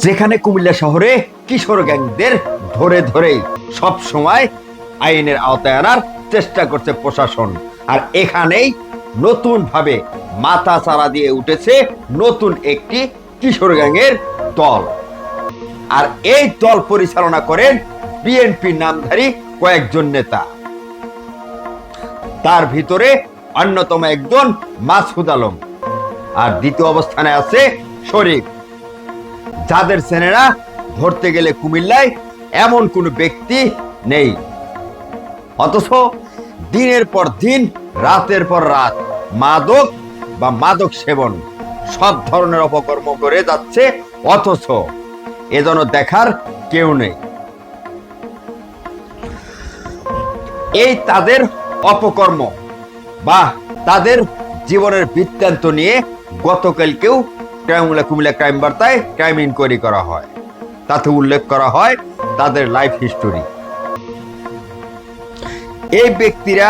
যেখানে কুমিল্লা শহরে কিশোর গ্যাংদের ধরে ধরেই সব সময় আইনের আওতায় আনার চেষ্টা করছে প্রশাসন। আর এখানেই নতুন ভাবে মাথা চারা দিয়ে উঠেছে নতুন একটি কিশোর গ্যাংয়ের দল। আর এই দল পরিচালনা করেন বিএনপি নামধারী কয়েকজন নেতা। তার ভিতরে অন্যতম একজন মাসুদ আলম, আর দ্বিতীয় অবস্থানে আছে শরীফ, যাদের সেনেরা ধরতে গেলে কুমিল্লায় এমন কোন ব্যক্তি নেই। অথচ দিনের পর দিন, রাতের পর রাত মাদক বা মাদক সেবন সব ধরনের অপকর্ম করে যাচ্ছে, অথচ এজন্য দেখার কেউ নেই। এই তাদের অপকর্ম বা তাদের জীবনের বৃত্তান্ত নিয়ে গতকালকেও কুমিল্লা ক্রাইম বার্তায় ক্রাইম ইনকোয়ারি করা হয়। তাতে উল্লেখ করা হয় তাদের লাইফ হিস্টোরি। এই ব্যক্তিরা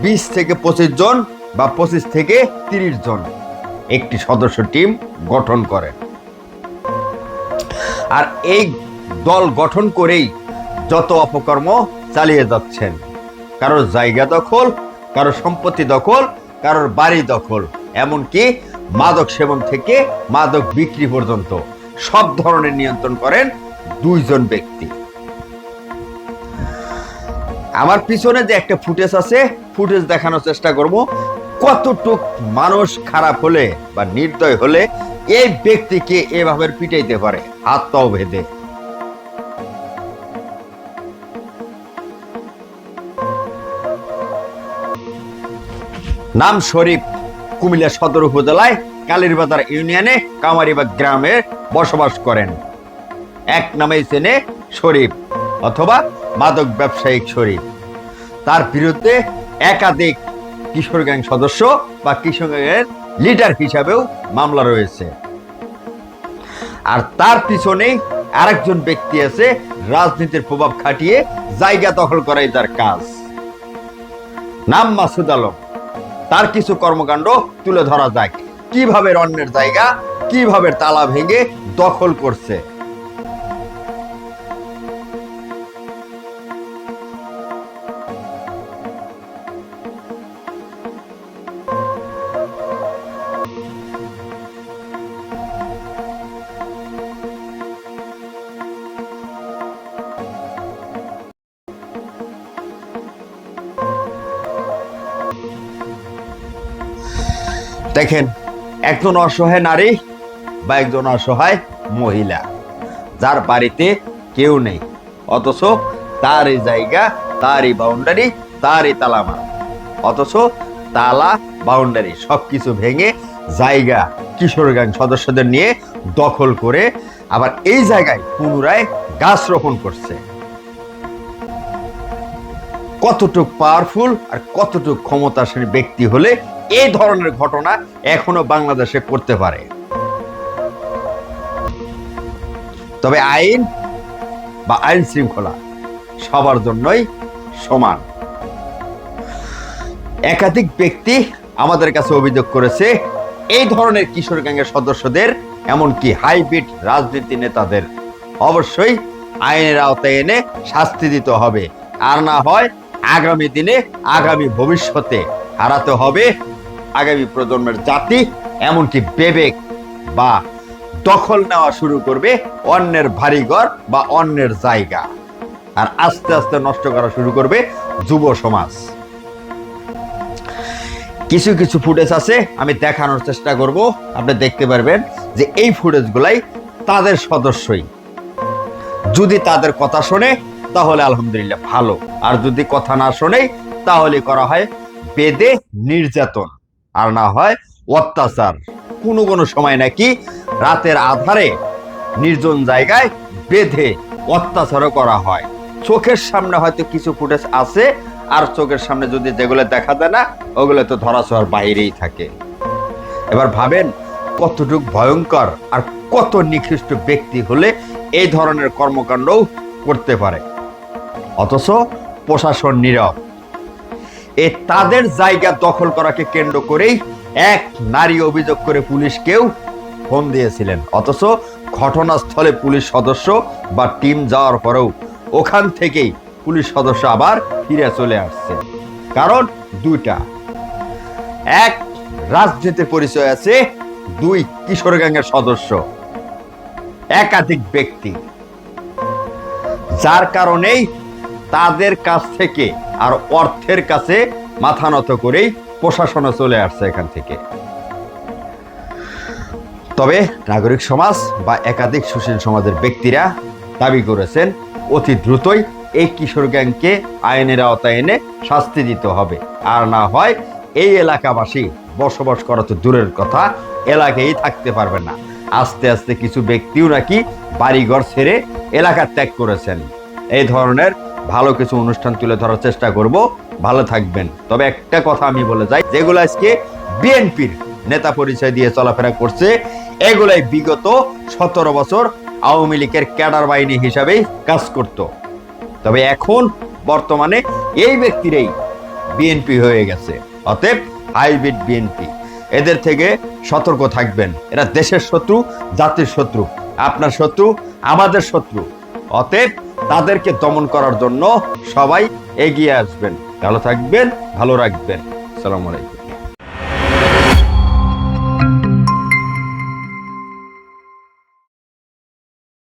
20 থেকে 25 জন বা 25 থেকে 30 জন একটি সদস্য টিম গঠন করেন। আর এই দল গঠন করেই যত অপকর্ম চালিয়ে যাচ্ছেন, কারোর জায়গা দখল, কারোর সম্পত্তি দখল, কারোর বাড়ি দখল, এমনকি মাদক সেবন থেকে মাদক বিক্রি পর্যন্ত সব ধরনের নিয়ন্ত্রণ করেন 2 জন ব্যক্তি। আমার পিছনে যে একটা ফুটেজ আছে, ফুটেজ দেখানোর চেষ্টা করব কতটুক মানুষ খারাপ হলে বা নির্দয় হলে এই ব্যক্তিকে এভাবে পিটাইতে পারে হাত পাও ভেদে। নাম শরীফ, কুমিল্লা সদর উপজেলায় কালীরবাজার ইউনিয়নে কামারিবাগ গ্রামে বসবাস করেন। এক নামেই চেনে শরীফ অথবা মাদক ব্যবসায়িক শরীফ। তার বিরুদ্ধে একাধিক কিশোর গ্যাং সদস্য বা কিশোর গ্যাংয়ের লিডার হিসাবেও মামলা রয়েছে। আর তার পিছনেই আরেকজন ব্যক্তি আছে, রাজনীতির প্রভাব খাটিয়ে জায়গা দখল করাই তার কাজ। নাম মাসুদ আলম। তার কিছু কর্মকাণ্ড তুলে ধরা যাক, কিভাবে অন্যের জায়গা, কিভাবে তালা ভেঙে দখল করছে। দেখেন, একজন অসহায় নারী বা একজন অসহায় মহিলা, যার বাড়িতে কেউ নেই, অথচ তারই জায়গা, তারই বাউন্ডারি, তারই তালা মারা, অথচ তালা বাউন্ডারি সবকিছু ভেঙে জায়গা কিশোর গ্যাং সদস্যদের নিয়ে দখল করে আবার এই জায়গায় পুনরায় গাছ রোপণ করছে। কতটুক পাওয়ারফুল আর কতটুক ক্ষমতাশালী ব্যক্তি হলে এই ধরনের ঘটনা এখনো বাংলাদেশে করতে পারে। তবে আইন বা আইন শৃঙ্খলা সবার জন্যই সমান। একাধিক ব্যক্তি আমাদের কাছে অভিযোগ করেছে, এই ধরনের কিশোর গ্যাংয়ের সদস্যদের, এমনকি হাইব্রিড রাজনীতি নেতাদের অবশ্যই আইনের আওতায় এনে শাস্তি দিতে হবে। আর না হয় আগামী দিনে, আগামী ভবিষ্যতে হারাতে হবে আগামী প্রজন্মের জাতি, এমনকি বিবেক, বা দখল নেওয়া শুরু করবে অন্যের বাড়িঘর বা অন্যের জায়গা, আর আস্তে আস্তে নষ্ট করা শুরু করবে যুব সমাজ। কিছু কিছু ফুটেজ আছে, আমি দেখানোর চেষ্টা করব। আপনি দেখতে পারবেন যে এই ফুটেজগুলাই তাদের সদস্যই। যদি তাদের কথা শোনে তাহলে আলহামদুলিল্লাহ ভালো, আর যদি কথা না শোনে তাহলে করা হয় বেদে নির্যাতন, আর না হয় অত্যাচার। কোনো কোনো সময় নাকি রাতের আধারে নির্জন জায়গায় বেঁধে অত্যাচারও করা হয়। চোখের সামনে হয়তো কিছু ফুটেজ আছে, আর চোখের সামনে যদি যেগুলো দেখা দেয় না, ওগুলো তো ধরাছোঁয়ার বাইরেই থাকে। এবার ভাবেন কতটুকু ভয়ঙ্কর আর কত নিকৃষ্ট ব্যক্তি হলে এই ধরনের কর্মকাণ্ডও করতে পারে, অথচ প্রশাসন নীরব। তাদের জায়গা দখল করাকে কেন্দ্র করেই এক নারী অভিযোগ করে পুলিশকেও ফোন দিয়েছিলেন, অথচ ঘটনাস্থলে পুলিশ সদস্য বা টিম যাওয়ার পরেও ওখান থেকেই পুলিশ সদস্য আবার ফিরে চলে আসছে। কারণ দুইটা, এক রাজনীতির পরিচয় আছে, দুই কিশোর গ্যাংয়ের সদস্য, একাধিক ব্যক্তি, যার কারণেই তাদের কাছ থেকে আর অর্থের কাছে মাথা নত করেই প্রশাসনে চলে আসছে এখান থেকে। তবে নাগরিক সমাজ বা একাধিক সুশীল সমাজের ব্যক্তিরা দাবি করেছেন অতি দ্রুতই এই কিশোর গ্যাংকে আইনের আওতায় এনে শাস্তি দিতে হবে, আর না হয় এই এলাকাবাসী বসবাস করা তো দূরের কথা, এলাকায় থাকতে পারবে না। আস্তে আস্তে কিছু ব্যক্তিও নাকি বাড়িঘর ছেড়ে এলাকা ত্যাগ করেছেন। এই ধরনের ভালো কিছু অনুষ্ঠান তুলে ধরার চেষ্টা করব। ভালো থাকবেন। তবে একটা কথা আমি বলে যাই, যেগুলো আজকে বিএনপির নেতা পরিচয় দিয়ে চলাফেরা করছে, এগুলাই বিগত 17 বছর আওয়ামী লীগের ক্যাডার বাহিনী হিসাবেই কাজ করত। তবে এখন বর্তমানে এই ব্যক্তিরাই বিএনপি হয়ে গেছে। অতএব হাইব্রিড বিএনপি, এদের থেকে সতর্ক থাকবেন। এরা দেশের শত্রু, জাতির শত্রু, আপনার শত্রু, আমাদের শত্রু। অতএব তাদেরকে দমন করার জন্য সবাই এগিয়ে আসবেন। ভালো থাকবেন, ভালো রাখবেন। আসসালামু আলাইকুম।